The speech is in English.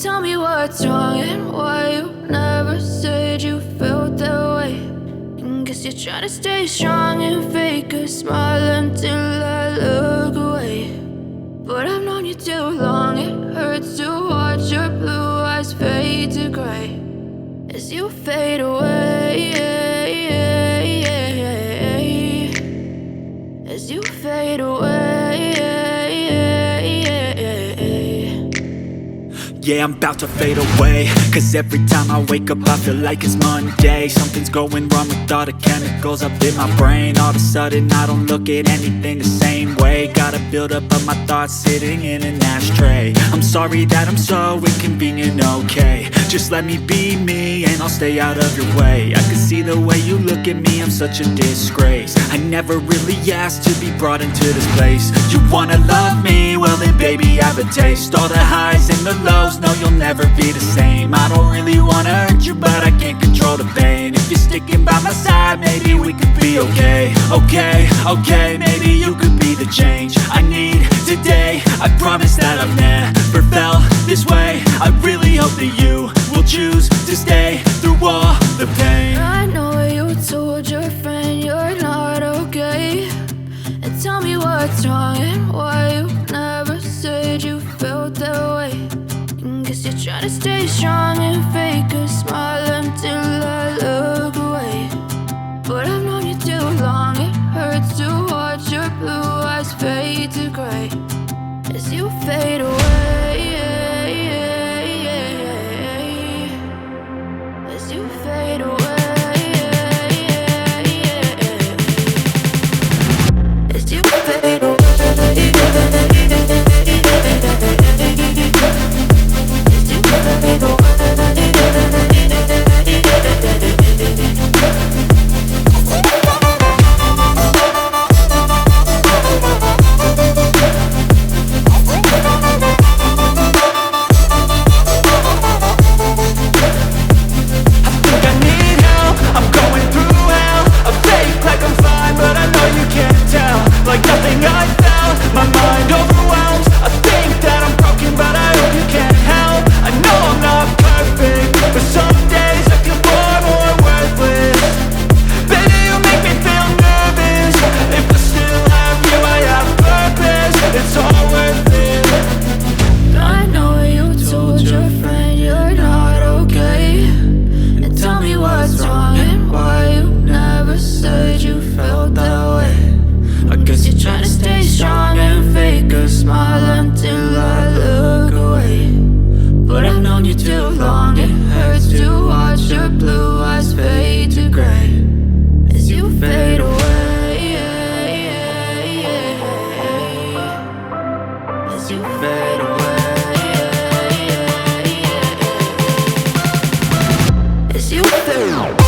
Tell me what's wrong and why you never said you felt that way. And guess you're trying to stay strong and fake a smile until I look away. But I've known you too long, it hurts to watch your blue eyes fade to gray as you fade away, as you fade away. Yeah, I'm about to fade away, cause every time I wake up I feel like it's Monday. Something's going wrong with all the chemicals up in my brain. All of a sudden I don't look at anything the same way. Gotta build up of my thoughts sitting in an ashtray. I'm sorry that I'm so inconvenient, okay. Just let me be me and I'll stay out of your way. I can see the way you look at me, I'm such a disgrace. I never really asked to be brought into this place. You wanna love me? Well then baby I have a taste. All the highs and the lows, no you'll never be the same. I don't really wanna hurt you but I can't control the pain. If you're sticking by my side maybe we could be okay. Okay, maybe you could be the change I need today. I promise that I've never felt this way. I really hope that you will choose to stay through all the pain. I know you told your friend you're not okay. And tell me what's wrong and why you never said you felt that way. And guess you're trying to stay strong and fake a smile until I look away. But I've known you too long, it hurts to watch your blue eyes fade to gray as you fade away, as you fade away, as you fade away. Like nothing I felt, my mind overwhelmed. I think that I'm broken, but I hope you can't help. I know I'm not perfect, but some days I feel far more worthless. Baby, you make me feel nervous. If I still have you, I have purpose. It's all worth it. I know you told your friend you're not okay. And tell me what's wrong and why you never said you felt that way. I guess you're trying to stay strong and fake a smile until I look away. But I've known you too long, it hurts to watch your blue eyes fade to gray as you fade away, as you fade away, as you fade away.